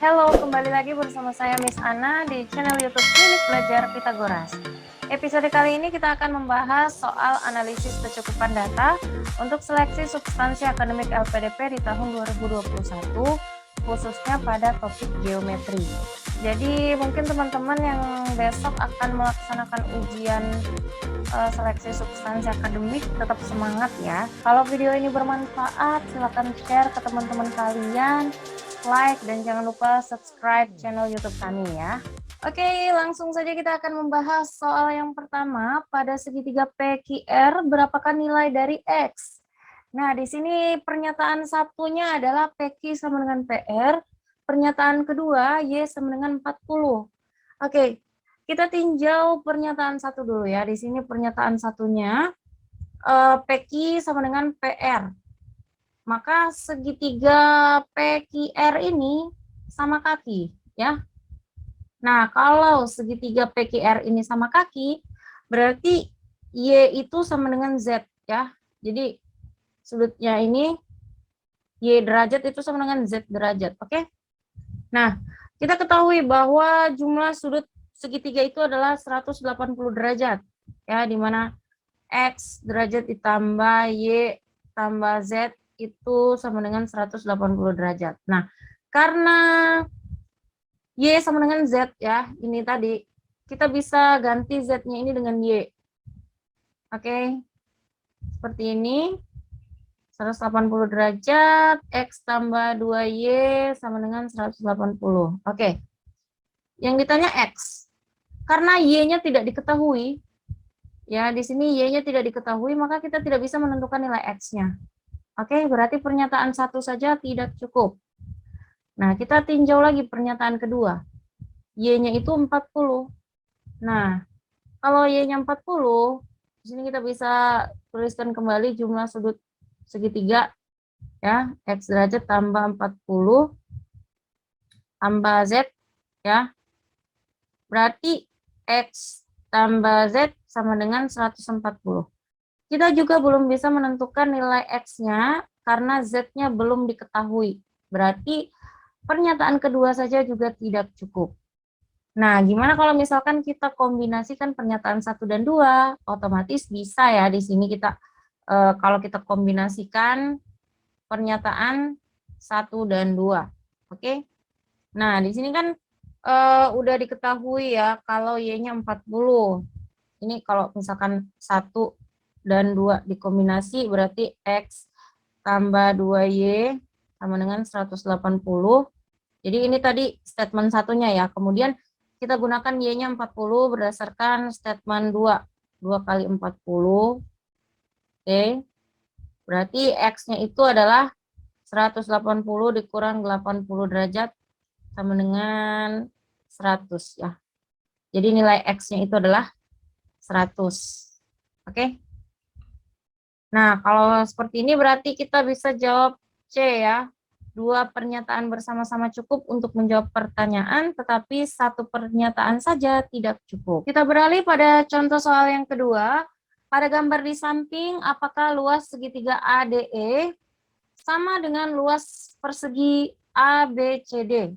Halo, kembali lagi bersama saya Miss Ana di channel YouTube Klinik Belajar Pitagoras. Episode kali ini kita akan membahas soal analisis kecukupan data untuk seleksi substansi akademik LPDP di tahun 2021, khususnya pada topik geometri. Jadi mungkin teman-teman yang besok akan melaksanakan ujian seleksi substansi akademik tetap semangat ya. Kalau video ini bermanfaat, silakan share ke teman-teman kalian, like, dan jangan lupa subscribe channel YouTube kami ya. Oke, langsung saja kita akan membahas soal yang pertama. Pada segitiga PQR, berapakah nilai dari X? Nah, di sini pernyataan satunya adalah PQ sama dengan PR. Pernyataan kedua, Y sama dengan 40. Oke, kita tinjau pernyataan satu dulu ya. Di sini pernyataan satunya, PQ sama dengan PR. Maka segitiga PQR ini sama kaki ya. Nah, kalau segitiga PQR ini sama kaki, berarti Y itu sama dengan Z ya. Jadi sudutnya ini Y derajat itu sama dengan Z derajat, oke? Nah, kita ketahui bahwa jumlah sudut segitiga itu adalah 180 derajat ya, di mana X derajat ditambah Y tambah Z itu sama dengan 180 derajat. Nah, karena Y sama dengan Z ya, ini tadi, kita bisa ganti Z-nya ini dengan Y. Oke, seperti ini, 180 derajat, X tambah 2Y sama dengan 180. Oke, yang ditanya X. Karena Y-nya tidak diketahui, ya di sini Y-nya tidak diketahui, maka kita tidak bisa menentukan nilai X-nya. Oke, berarti pernyataan satu saja tidak cukup. Nah, kita tinjau lagi pernyataan kedua. Y-nya itu 40. Nah, kalau Y-nya 40, di sini kita bisa tuliskan kembali jumlah sudut segitiga ya, X derajat tambah 40 tambah Z ya. Berarti X tambah Z sama dengan 140. Kita juga belum bisa menentukan nilai X-nya karena Z-nya belum diketahui. Berarti pernyataan kedua saja juga tidak cukup. Nah, gimana kalau misalkan kita kombinasikan pernyataan 1 dan 2? Otomatis bisa ya, di sini kita kalau kita kombinasikan pernyataan 1 dan 2. Oke? Nah, di sini kan udah diketahui ya kalau Y-nya 40. Ini kalau misalkan 1 dan 2 dikombinasi berarti X tambah 2Y sama dengan 180. Jadi ini tadi statement satunya ya. Kemudian kita gunakan Y-nya 40 berdasarkan statement 2. 2 kali 40. Oke. Berarti X-nya itu adalah 180 dikurang 80 derajat sama dengan 100 ya. Jadi nilai X-nya itu adalah 100. Oke. Nah, kalau seperti ini berarti kita bisa jawab C ya. 2 pernyataan bersama-sama cukup untuk menjawab pertanyaan, tetapi 1 pernyataan saja tidak cukup. Kita beralih pada contoh soal yang kedua. Pada gambar di samping, apakah luas segitiga ADE sama dengan luas persegi ABCD?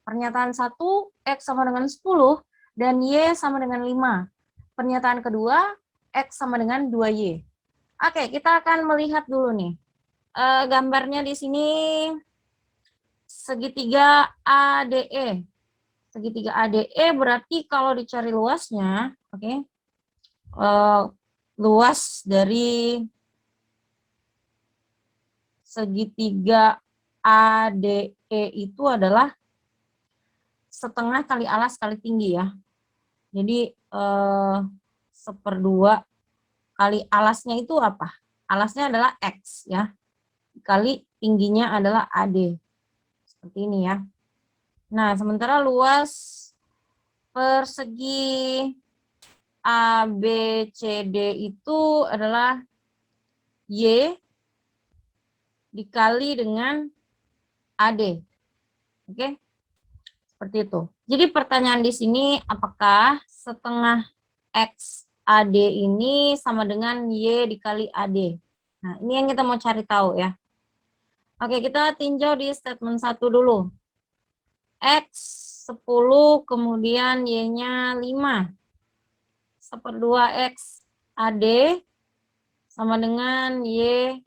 Pernyataan 1, X sama dengan 10, dan Y sama dengan 5. Pernyataan kedua, X sama dengan 2Y. Oke, kita akan melihat dulu nih. Gambarnya di sini segitiga ADE. Segitiga ADE berarti kalau dicari luasnya, oke, luas dari segitiga ADE itu adalah setengah kali alas kali tinggi ya. Jadi 1/2 kali alasnya itu apa? Alasnya adalah X ya. Kali tingginya adalah AD. Seperti ini ya. Nah, sementara luas persegi ABCD itu adalah Y dikali dengan AD. Oke? Seperti itu. Jadi pertanyaan di sini, apakah setengah X AD ini sama dengan Y dikali AD? Nah, ini yang kita mau cari tahu ya. Oke, kita tinjau di statement 1 dulu. X 10, kemudian Y-nya 5. 1/2 X AD sama dengan Y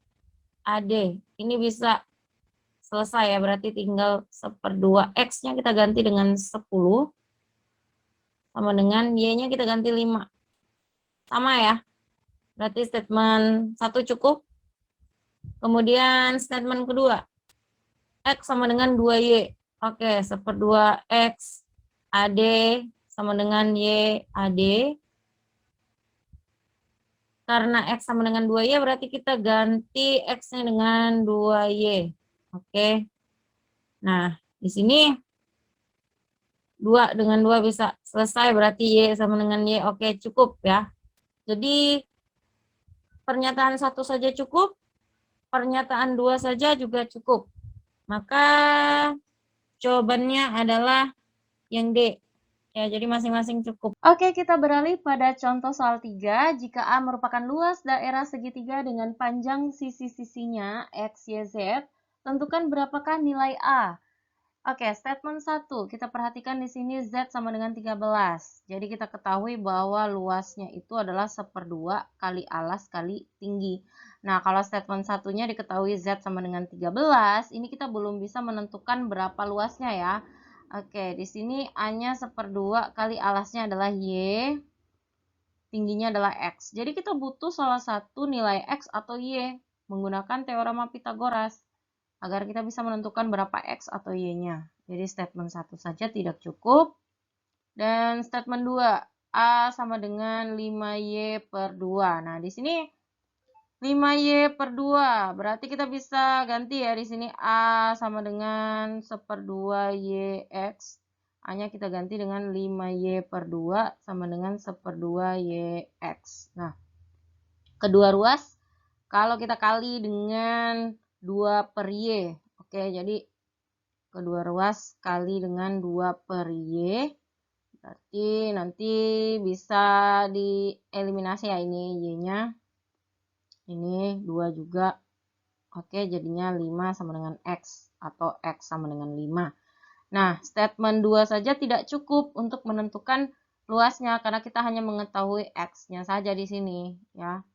AD. Ini bisa selesai ya, berarti tinggal 1/2 X-nya kita ganti dengan 10, sama dengan Y-nya kita ganti 5. Sama ya, berarti statement 1 cukup. Kemudian statement kedua, X sama dengan 2Y. Oke, 1/2 X AD sama dengan Y AD. Karena X sama dengan 2Y, berarti kita ganti X-nya dengan 2Y. Oke. Nah, di sini 2 dengan 2 bisa selesai, berarti Y sama dengan Y. Oke, cukup ya. Jadi, pernyataan 1 saja cukup, pernyataan 2 saja juga cukup. Maka, jawabannya adalah yang D. Ya, jadi masing-masing cukup. Oke, kita beralih pada contoh soal 3. Jika A merupakan luas daerah segitiga dengan panjang sisi-sisinya X, Y, Z, tentukan berapakah nilai A. Oke, statement 1. Kita perhatikan di sini Z sama dengan 13. Jadi kita ketahui bahwa luasnya itu adalah 1/2 kali alas kali tinggi. Nah, kalau statement satunya diketahui Z sama dengan 13, ini kita belum bisa menentukan berapa luasnya ya. Oke, di sini A-nya 1/2 kali alasnya adalah Y, tingginya adalah X. Jadi kita butuh salah satu nilai X atau Y menggunakan teorema Pythagoras agar kita bisa menentukan berapa X atau Y-nya. Jadi statement 1 saja tidak cukup. Dan statement 2, A sama dengan 5Y/2. Nah, di sini 5Y/2. Berarti kita bisa ganti ya di sini A sama dengan 1/2YX. A-nya kita ganti dengan 5Y/2 sama dengan 1/2YX. Nah, kedua ruas kalau kita kali dengan 2/Y. Oke, jadi kedua ruas kali dengan 2/Y. Berarti nanti bisa dieliminasi ya ini Y-nya. Ini 2 juga. Oke, jadinya 5 sama dengan X atau X sama dengan 5. Nah, statement 2 saja tidak cukup untuk menentukan luasnya karena kita hanya mengetahui X-nya saja di sini ya.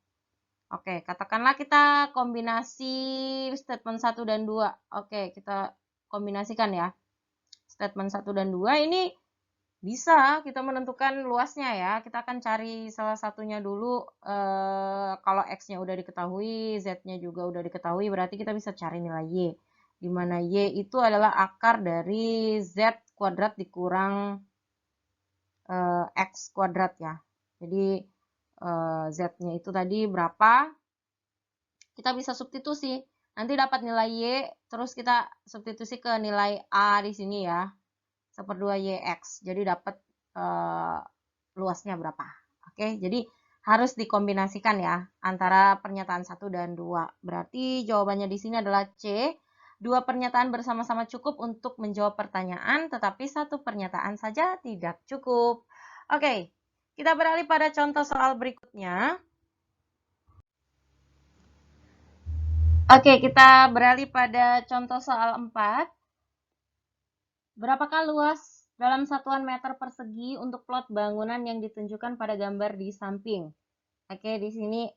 Oke, katakanlah kita kombinasi statement 1 dan 2. Oke, kita kombinasikan ya. Statement 1 dan 2 ini bisa kita menentukan luasnya ya. Kita akan cari salah satunya dulu. Kalau X-nya udah diketahui, Z-nya juga udah diketahui, berarti kita bisa cari nilai Y. Di mana Y itu adalah akar dari Z kuadrat dikurang X kuadrat ya. Jadi Z-nya itu tadi berapa? Kita bisa substitusi. Nanti dapat nilai Y, terus kita substitusi ke nilai A di sini ya. 1/2YX. Jadi dapat luasnya berapa. Oke, jadi harus dikombinasikan ya antara pernyataan 1 dan 2. Berarti jawabannya di sini adalah C. 2 pernyataan bersama-sama cukup untuk menjawab pertanyaan, tetapi 1 pernyataan saja tidak cukup. Oke, kita beralih pada contoh soal berikutnya. Oke, kita beralih pada contoh soal 4. Berapakah luas dalam satuan meter persegi untuk plot bangunan yang ditunjukkan pada gambar di samping? Oke, di sini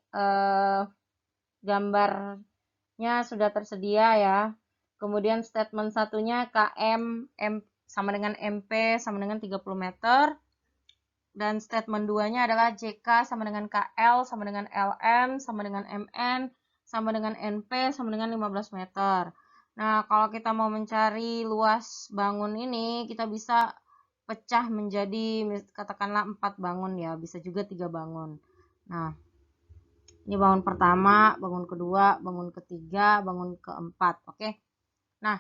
gambarnya sudah tersedia ya. Kemudian statement satunya KM sama dengan MP sama dengan 30 meter. Dan statement 2-nya adalah JK sama dengan KL sama dengan LM sama dengan MN sama dengan NP sama dengan 15 meter. Nah, kalau kita mau mencari luas bangun ini, kita bisa pecah menjadi katakanlah 4 bangun ya, bisa juga 3 bangun. Nah, ini bangun pertama, bangun kedua, bangun ketiga, bangun keempat, oke. Nah,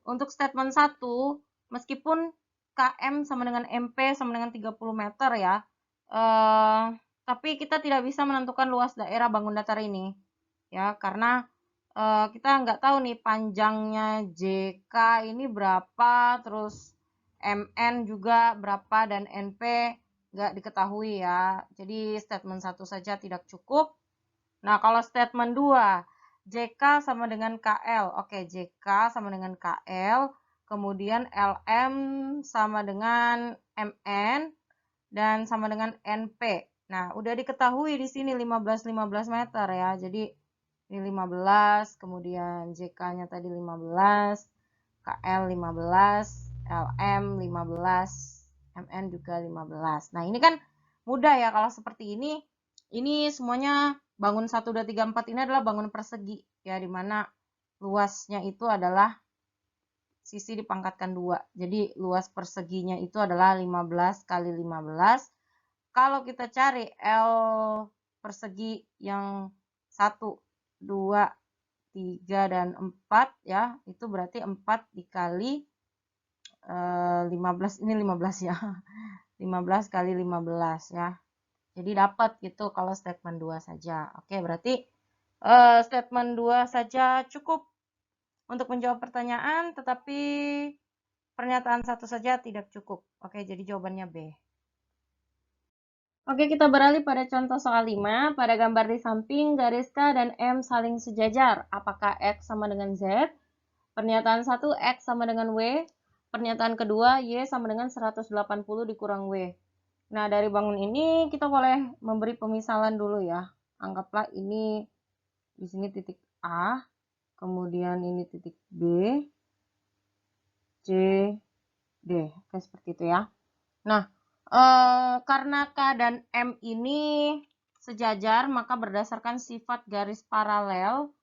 untuk statement 1, meskipun KM sama dengan MP sama dengan 30 meter ya, tapi kita tidak bisa menentukan luas daerah bangun datar ini ya, karena kita nggak tahu nih panjangnya JK ini berapa, terus MN juga berapa, dan NP nggak diketahui ya. Jadi statement 1 saja tidak cukup. Nah, kalau statement 2, JK sama dengan KL. Oke, JK sama dengan KL. kemudian LM sama dengan MN, dan sama dengan NP. Nah, udah diketahui di sini 15 meter ya. Jadi ini 15, kemudian JK-nya tadi 15, KL 15, LM 15, MN juga 15. Nah, ini kan mudah ya kalau seperti ini. Ini semuanya bangun 1, 2, 3, 4 ini adalah bangun persegi ya, dimana luasnya itu adalah sisi dipangkatkan 2. Jadi luas perseginya itu adalah 15 kali 15. Kalau kita cari L persegi yang 1, 2, 3, dan 4 ya, itu berarti 4 dikali 15, ini 15 ya. 15 kali 15 ya. Jadi dapat gitu kalau statement 2 saja. Oke, berarti statement 2 saja cukup untuk menjawab pertanyaan, tetapi pernyataan 1 saja tidak cukup. Oke, jadi jawabannya B. Oke, kita beralih pada contoh soal 5. Pada gambar di samping, garis K dan M saling sejajar. Apakah X sama dengan Z? Pernyataan 1, X sama dengan W. Pernyataan kedua, Y sama dengan 180 dikurang W. Nah, dari bangun ini kita boleh memberi pemisalan dulu ya. Anggaplah ini di sini titik A, kemudian ini titik B, C, D. Oke, seperti itu ya. Nah, karena K dan M ini sejajar, maka berdasarkan sifat garis paralel,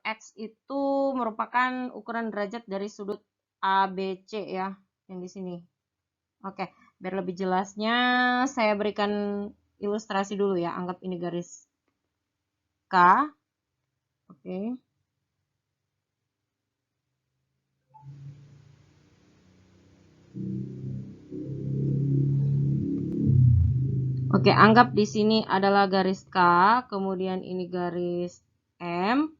X itu merupakan ukuran derajat dari sudut ABC ya, yang di sini. Oke, biar lebih jelasnya saya berikan ilustrasi dulu ya. Anggap ini garis K. Oke. Oke, anggap di sini adalah garis K, kemudian ini garis M,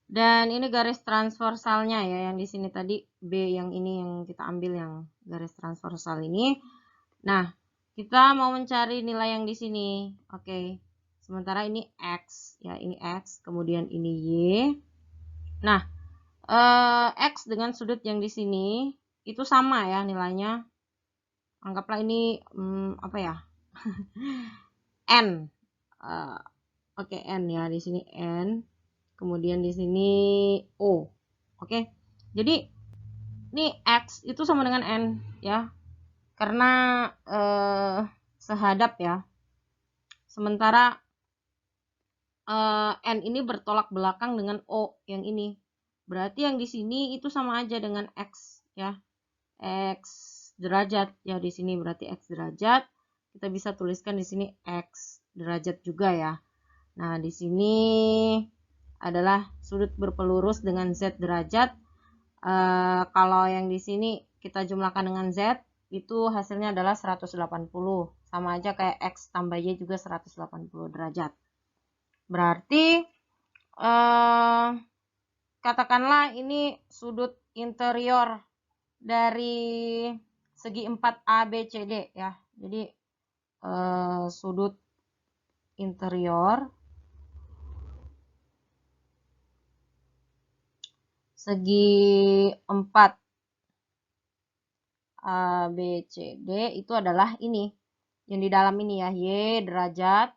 dan ini garis transversalnya ya, yang di sini tadi B, yang ini yang kita ambil yang garis transversal ini. Nah, kita mau mencari nilai yang di sini. Oke. Sementara ini X ya, ini X, kemudian ini Y. Nah, X dengan sudut yang di sini itu sama ya nilainya. Anggaplah ini apa ya? N. Oke, N ya, di sini N. Kemudian di sini O. Oke. Jadi ini X itu sama dengan N ya. Karena sehadap ya. Sementara N ini bertolak belakang dengan O yang ini. Berarti yang di sini itu sama aja dengan X ya. X derajat ya, di sini berarti X derajat. Kita bisa tuliskan di sini X derajat juga ya. Nah, di sini adalah sudut berpelurus dengan Z derajat. Kalau yang di sini kita jumlahkan dengan Z, itu hasilnya adalah 180. Sama aja kayak X tambah Y juga 180 derajat. Berarti katakanlah ini sudut interior dari segi 4 ABCD ya. Jadi sudut interior segi 4 ABCD itu adalah ini. Yang di dalam ini ya, Y derajat.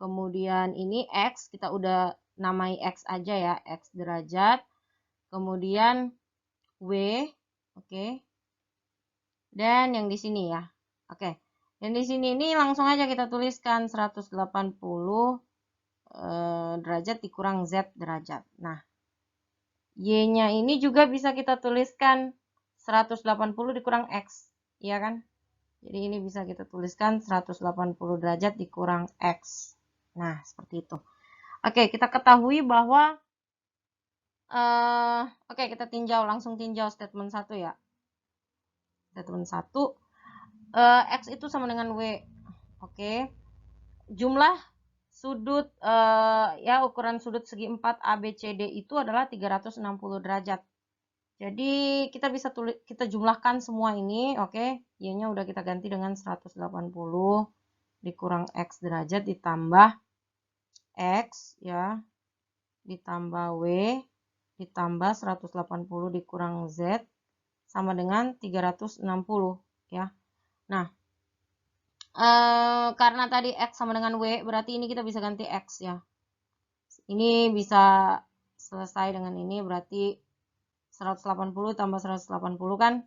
Kemudian ini X, kita udah namai X aja ya, X derajat. Kemudian W, oke. Dan yang di sini ya. Oke. Yang di sini ini langsung aja kita tuliskan 180 derajat dikurang Z derajat. Nah, Y-nya ini juga bisa kita tuliskan 180 dikurang X, iya kan? Jadi ini bisa kita tuliskan 180 derajat dikurang X. Nah, seperti itu. Oke, kita ketahui bahwa oke, kita tinjau, langsung tinjau statement 1 ya. Statement 1, X itu sama dengan W. Oke. Jumlah sudut ya, ukuran sudut segi 4 ABCD itu adalah 360 derajat. Jadi kita bisa kita jumlahkan semua ini, oke. Y-nya udah kita ganti dengan 180 dikurang X derajat ditambah X ya, ditambah W ditambah 180 dikurang Z sama dengan 360 ya. Nah, karena tadi X sama dengan W, berarti ini kita bisa ganti X ya. Ini bisa selesai dengan ini, berarti 180 tambah 180 kan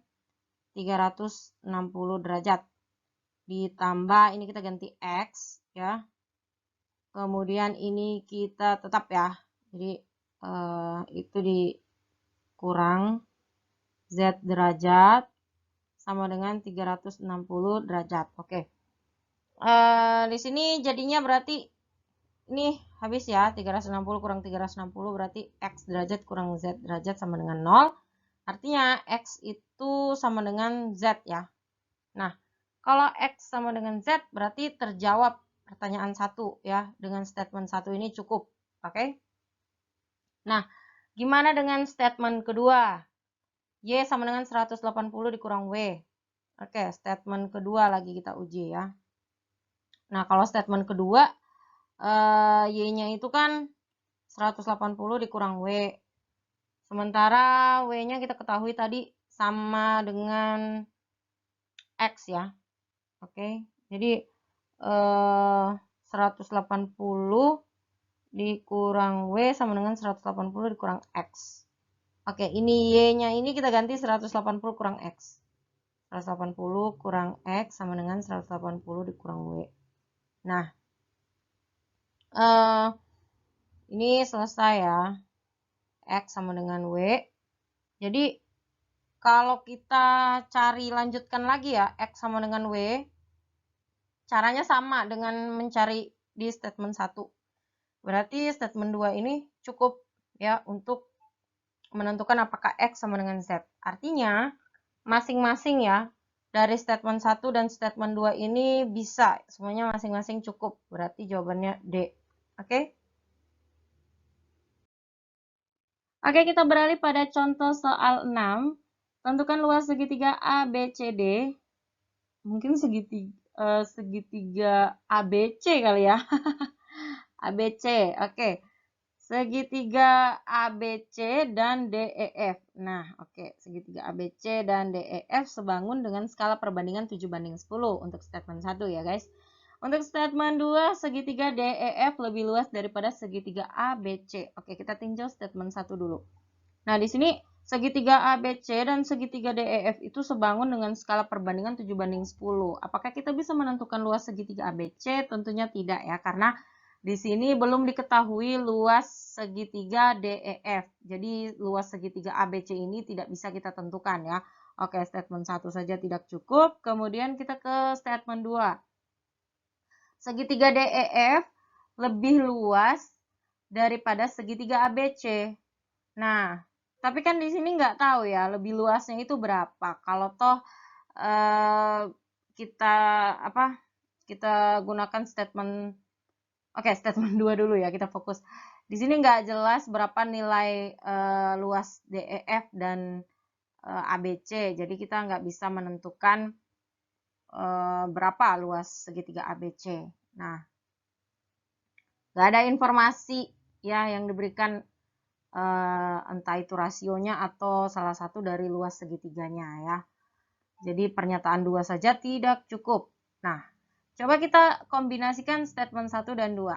360 derajat. Ditambah ini kita ganti X ya. Kemudian ini kita tetap ya. Jadi itu dikurang Z derajat sama dengan 360 derajat. Oke. Di sini jadinya berarti ini habis ya, 360 kurang 360 berarti X derajat kurang Z derajat sama dengan 0. Artinya X itu sama dengan Z ya. Nah, kalau X sama dengan Z berarti terjawab pertanyaan 1 ya. Dengan statement 1 ini cukup. Oke. Nah, gimana dengan statement kedua? Y sama dengan 180 dikurang W. Oke, statement kedua lagi kita uji ya. Nah, kalau statement kedua, Y-nya itu kan 180 dikurang W. Sementara W-nya kita ketahui tadi sama dengan X ya. Oke, jadi 180 dikurang W sama dengan 180 dikurang X. Oke, ini Y-nya ini kita ganti 180 kurang X. 180 kurang X sama dengan 180 dikurang W. Nah, ini selesai ya. X sama dengan W. Jadi, kalau kita cari lanjutkan lagi ya, X sama dengan W, caranya sama dengan mencari di statement 1. Berarti statement 2 ini cukup ya untuk menentukan apakah X sama dengan Z. Artinya, masing-masing ya, dari statement 1 dan statement 2 ini bisa. Semuanya masing-masing cukup. Berarti jawabannya D. Oke? Oke, kita beralih pada contoh soal 6. Tentukan luas segitiga ABCD. Mungkin segitiga ABC kali ya. ABC, oke. Segitiga ABC dan DEF. Nah, oke. Segitiga ABC dan DEF sebangun dengan skala perbandingan 7:10 untuk statement 1 ya, guys. Untuk statement 2, segitiga DEF lebih luas daripada segitiga ABC. Oke, kita tinjau statement 1 dulu. Nah, di sini segitiga ABC dan segitiga DEF itu sebangun dengan skala perbandingan 7:10. Apakah kita bisa menentukan luas segitiga ABC? Tentunya tidak ya, karena di sini belum diketahui luas segitiga DEF. Jadi luas segitiga ABC ini tidak bisa kita tentukan ya. Oke, statement 1 saja tidak cukup. Kemudian kita ke statement 2. Segitiga DEF lebih luas daripada segitiga ABC. Nah, tapi kan di sini nggak tahu ya lebih luasnya itu berapa. Kalau toh kita gunakan statement, oke, statement 2 dulu ya, kita fokus. Di sini nggak jelas berapa nilai luas DEF dan ABC. Jadi kita nggak bisa menentukan berapa luas segitiga ABC. Nah, nggak ada informasi ya yang diberikan entah itu rasionya atau salah satu dari luas segitiganya ya. Jadi pernyataan 2 saja tidak cukup. Nah, coba kita kombinasikan statement 1 dan 2.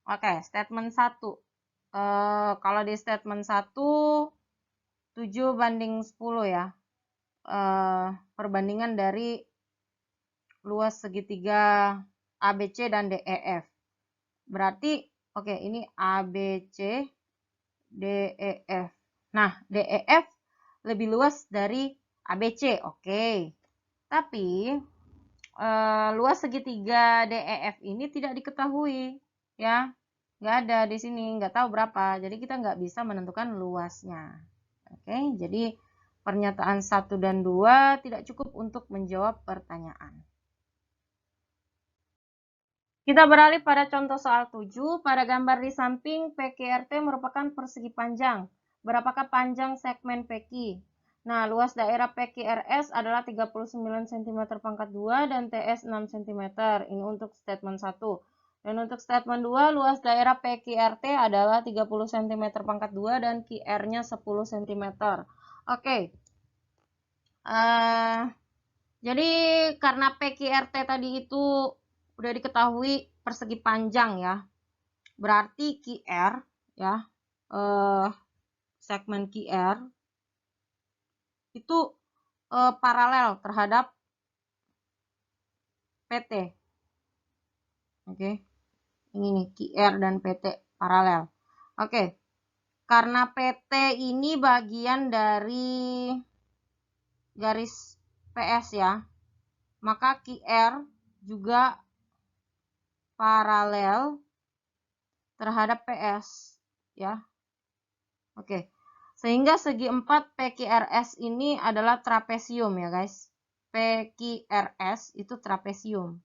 Oke, statement 1. Kalau di statement 1, 7:10 ya. Perbandingan dari luas segitiga ABC dan DEF. Berarti, oke, ini ABC, DEF. Nah, DEF lebih luas dari ABC, oke. Tapi, luas segitiga DEF ini tidak diketahui, ya. Nggak ada di sini, nggak tahu berapa. Jadi, kita nggak bisa menentukan luasnya. Oke, jadi pernyataan 1 dan 2 tidak cukup untuk menjawab pertanyaan. Kita beralih pada contoh soal 7. Pada gambar di samping, PQRT merupakan persegi panjang. Berapakah panjang segmen PQ? Nah, luas daerah PQRS adalah 39 cm pangkat 2 dan TS 6 cm. Ini untuk statement 1. Dan untuk statement 2, luas daerah PQRT adalah 30 cm pangkat 2 dan QR-nya 10 cm. Oke. Jadi karena PQRT tadi itu udah diketahui persegi panjang ya. Berarti QR ya, segmen QR itu paralel terhadap PT. Oke. Ini nih QR dan PT paralel. Oke. Karena PT ini bagian dari garis PS ya, maka QR juga paralel terhadap PS ya. Oke. Sehingga segi 4 PQRS ini adalah trapesium ya guys. PQRS itu trapesium.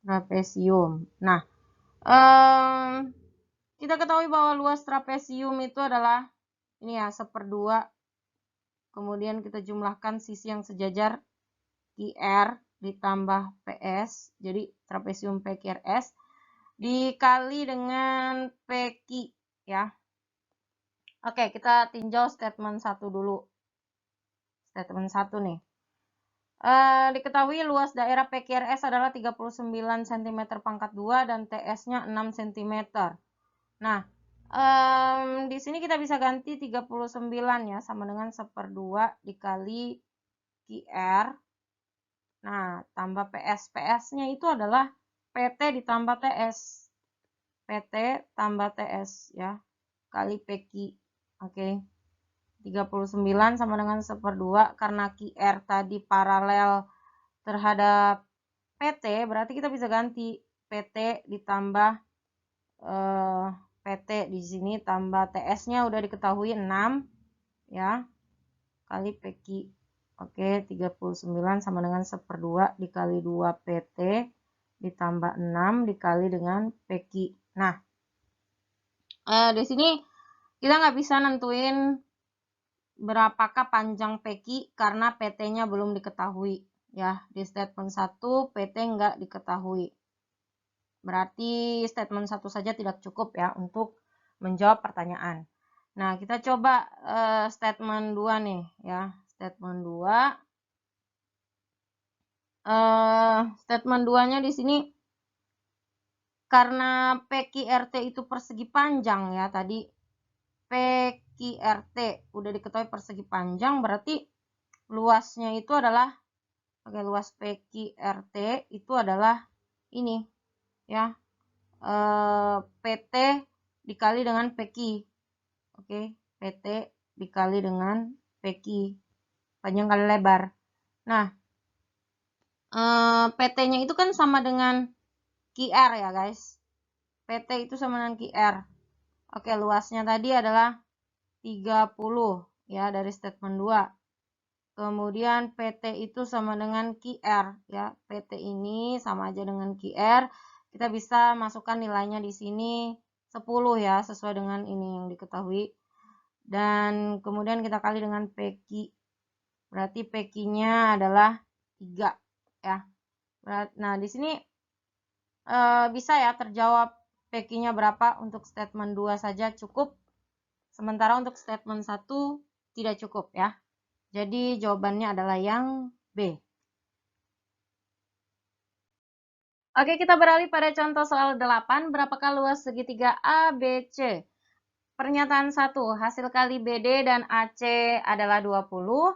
Trapesium. Nah, kita ketahui bahwa luas trapesium itu adalah ini ya, 1/2. Kemudian kita jumlahkan sisi yang sejajar QR ditambah PS. Jadi trapesium PQRS dikali dengan PQ ya. Oke, kita tinjau statement 1 dulu. Statement 1 nih. Diketahui luas daerah PQRS adalah 39 cm pangkat 2 dan TS-nya 6 cm. Nah, di sini kita bisa ganti 39 ya, sama dengan 1/2 dikali QR. Nah, tambah PS. PS-nya itu adalah PT ditambah TS. PT tambah TS ya, kali PQ. Oke. 39 sama dengan 1/2. Karena QR tadi paralel terhadap PT, berarti kita bisa ganti PT ditambah PT di sini tambah TS-nya udah diketahui 6 ya, kali PQ. Oke, 39 sama dengan 1/2 dikali 2 PT ditambah 6 dikali dengan PQ. Nah, di sini kita nggak bisa nentuin berapakah panjang PQ karena PT-nya belum diketahui ya. Di statement 1 PT nggak diketahui. Berarti statement 1 saja tidak cukup ya untuk menjawab pertanyaan. Nah, kita coba statement 2 nih ya. Statement 2. Statement 2-nya di sini karena PQRT itu persegi panjang ya, tadi PQRT udah diketahui persegi panjang, berarti luasnya itu adalah, oke, luas PQRT itu adalah ini ya, PT dikali dengan PQ. Oke, PT dikali dengan PQ, panjang kali lebar. Nah, PT-nya itu kan sama dengan QR ya guys. PT itu sama dengan QR. Oke, luasnya tadi adalah 30 ya dari statement 2. Kemudian PT itu sama dengan QR ya. PT ini sama aja dengan QR. Kita bisa masukkan nilainya di sini 10 ya, sesuai dengan ini yang diketahui. Dan kemudian kita kali dengan PQ. Berarti PQ-nya adalah 3 ya. Nah, di sini bisa ya terjawab PQ-nya berapa. Untuk statement 2 saja cukup. Sementara untuk statement 1 tidak cukup ya. Jadi jawabannya adalah yang B. Oke, kita beralih pada contoh soal 8. Berapakah luas segitiga ABC? Pernyataan 1, hasil kali BD dan AC adalah 20.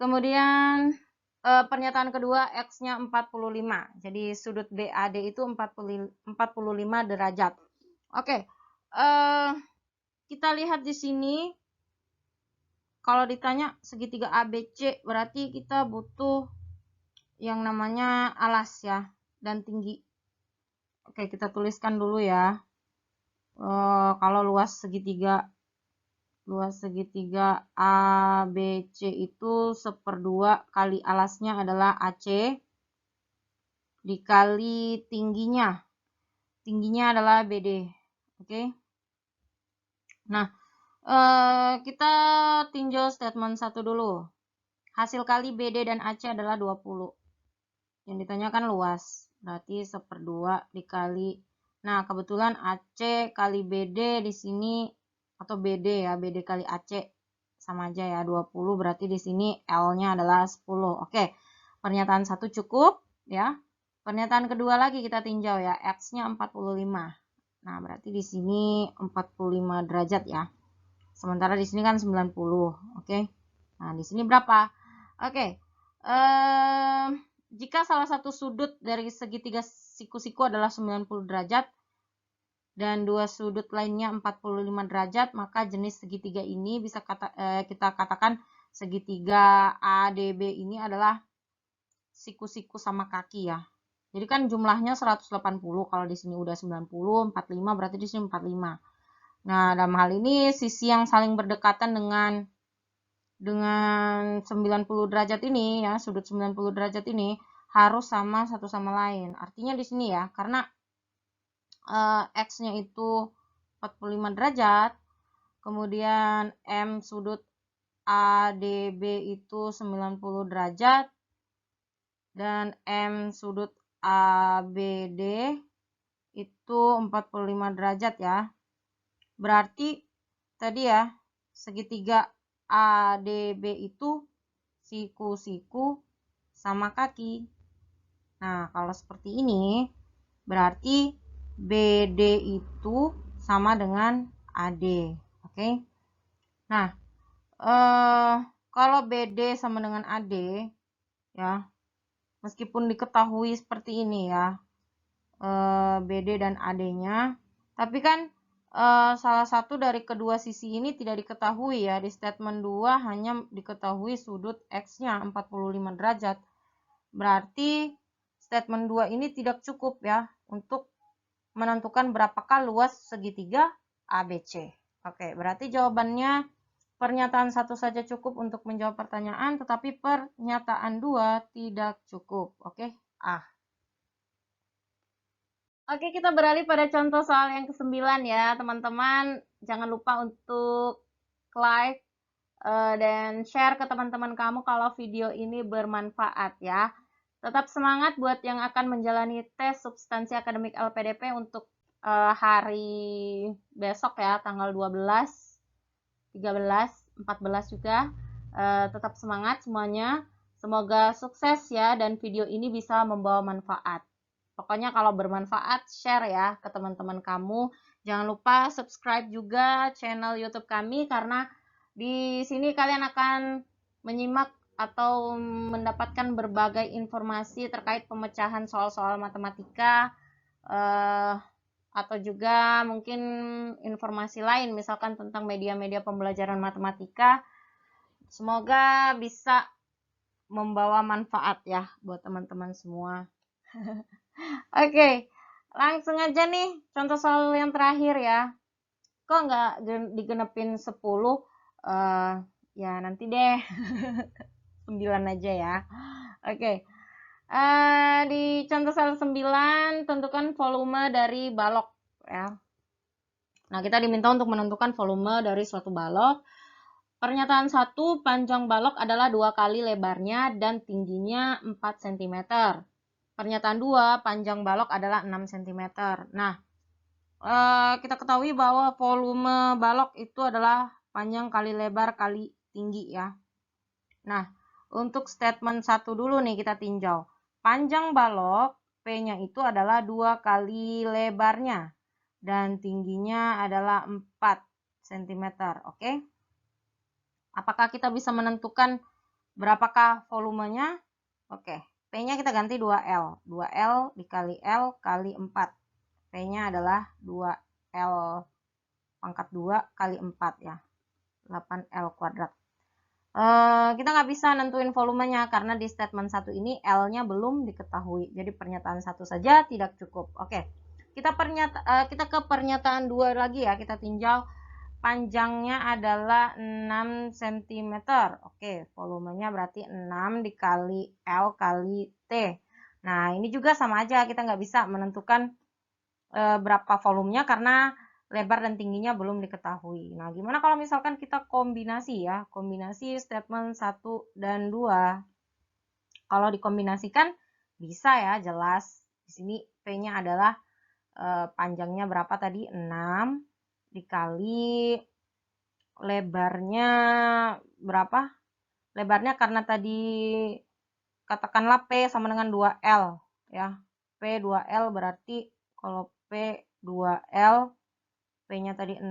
Kemudian pernyataan kedua, X-nya 45. Jadi sudut BAD itu 45 derajat. Oke, kita lihat di sini. Kalau ditanya segitiga ABC, berarti kita butuh yang namanya alas ya, dan tinggi. Oke, kita tuliskan dulu ya. Kalau luas segitiga ABC itu 1/2 kali alasnya adalah AC dikali tingginya. Tingginya adalah BD. Oke. Nah, kita tinjau statement 1 dulu. Hasil kali BD dan AC adalah 20. Yang ditanyakan luas. Berarti 1/2 dikali. Nah, kebetulan AC kali BD di sini, atau BD ya, BD kali AC sama aja ya, 20. Berarti di sini L-nya adalah 10. Oke, pernyataan 1 cukup ya. Pernyataan kedua lagi kita tinjau ya, X-nya 45. Nah, berarti di sini 45 derajat ya. Sementara di sini kan 90. Oke. Nah, di sini berapa? Oke. Jika salah satu sudut dari segitiga siku-siku adalah 90 derajat dan dua sudut lainnya 45 derajat, maka jenis segitiga ini bisa kita katakan segitiga ADB ini adalah siku-siku sama kaki ya. Jadi kan jumlahnya 180, kalau di sini udah 90, 45 berarti di sini 45. Nah, dalam hal ini sisi yang saling berdekatan dengan 90 derajat ini ya, sudut 90 derajat ini harus sama satu sama lain. Artinya di sini ya, karena X-nya itu 45 derajat, kemudian M sudut ADB itu 90 derajat, dan M sudut ABD itu 45 derajat ya. Berarti tadi ya, segitiga ADB itu siku-siku sama kaki. Nah, kalau seperti ini berarti BD itu sama dengan AD. Oke. Nah, kalau BD sama dengan AD ya, meskipun diketahui seperti ini ya, BD dan AD-nya, tapi kan salah satu dari kedua sisi ini tidak diketahui ya. Di statement 2 hanya diketahui sudut X-nya 45 derajat. Berarti statement 2 ini tidak cukup ya untuk menentukan berapakah luas segitiga ABC. Oke, berarti jawabannya pernyataan 1 saja cukup untuk menjawab pertanyaan, tetapi pernyataan 2 tidak cukup. Oke, A. Oke, kita beralih pada contoh soal yang ke-9 ya, teman-teman. Jangan lupa untuk like dan share ke teman-teman kamu kalau video ini bermanfaat ya. Tetap semangat buat yang akan menjalani tes substansi akademik LPDP untuk hari besok ya, tanggal 12, 13, 14 juga. Tetap semangat semuanya. Semoga sukses ya, dan video ini bisa membawa manfaat. Pokoknya kalau bermanfaat, share ya ke teman-teman kamu. Jangan lupa subscribe juga channel YouTube kami, karena di sini kalian akan menyimak atau mendapatkan berbagai informasi terkait pemecahan soal-soal matematika, atau juga mungkin informasi lain, misalkan tentang media-media pembelajaran matematika. Semoga bisa membawa manfaat ya buat teman-teman semua. Oke, langsung aja nih contoh soal yang terakhir ya. Kok nggak digenepin 10? Ya nanti deh. 9 aja ya. Oke. Di contoh soal 9, tentukan volume dari balok ya. Nah, kita diminta untuk menentukan volume dari suatu balok. Pernyataan 1, panjang balok adalah 2 kali lebarnya dan tingginya 4 cm. Pernyataan 2, panjang balok adalah 6 cm. Nah, kita ketahui bahwa volume balok itu adalah panjang kali lebar kali tinggi ya. Nah, untuk statement 1 dulu nih kita tinjau. Panjang balok, P-nya itu adalah 2 kali lebarnya dan tingginya adalah 4 cm. Oke. Apakah kita bisa menentukan berapakah volumenya? Oke. P-nya kita ganti 2L. 2L dikali L kali 4. P-nya adalah 2L pangkat 2 kali 4 ya. 8L kuadrat. Kita nggak bisa nentuin volumenya karena di statement 1 ini L-nya belum diketahui. Jadi pernyataan 1 saja tidak cukup. Oke. Kita ke pernyataan 2 lagi ya. Kita tinjau. Panjangnya adalah 6 cm. Oke, volumenya berarti 6 dikali L kali T. Nah, ini juga sama aja. Kita nggak bisa menentukan berapa volumenya karena lebar dan tingginya belum diketahui. Nah, gimana kalau misalkan kita kombinasi ya? Kombinasi statement 1 dan 2. Kalau dikombinasikan, Bisa ya, jelas. Di sini P-nya adalah panjangnya berapa tadi? 6 dikali lebarnya berapa? Lebarnya karena tadi katakanlah P sama dengan 2L ya. P 2L berarti kalau P 2L, P-nya tadi 6,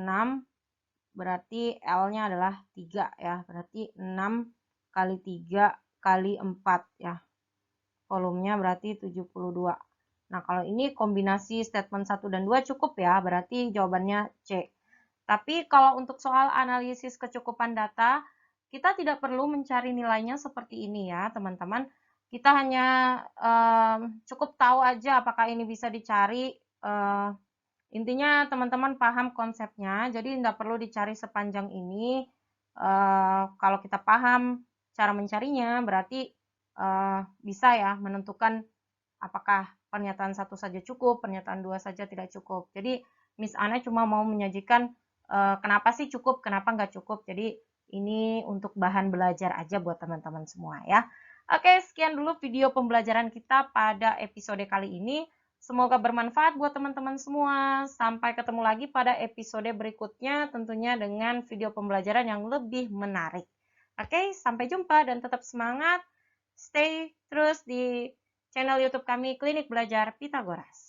berarti L-nya adalah 3 ya. Berarti 6 kali 3 kali 4 ya. Volumenya berarti 72. Nah, kalau ini kombinasi statement 1 dan 2 cukup ya, berarti jawabannya C. Tapi kalau untuk soal analisis kecukupan data, kita tidak perlu mencari nilainya seperti ini ya, teman-teman. Kita hanya cukup tahu aja apakah ini bisa dicari. Intinya teman-teman paham konsepnya, jadi tidak perlu dicari sepanjang ini. Kalau kita paham cara mencarinya, berarti bisa ya menentukan apakah pernyataan 1 saja cukup, pernyataan 2 saja tidak cukup. Jadi Miss Ana cuma mau menyajikan kenapa sih cukup, kenapa nggak cukup. Jadi ini untuk bahan belajar aja buat teman-teman semua ya. Oke, sekian dulu video pembelajaran kita pada episode kali ini. Semoga bermanfaat buat teman-teman semua. Sampai ketemu lagi pada episode berikutnya tentunya dengan video pembelajaran yang lebih menarik. Oke, sampai jumpa dan tetap semangat. Stay terus di channel YouTube kami Klinik Belajar Pitagoras.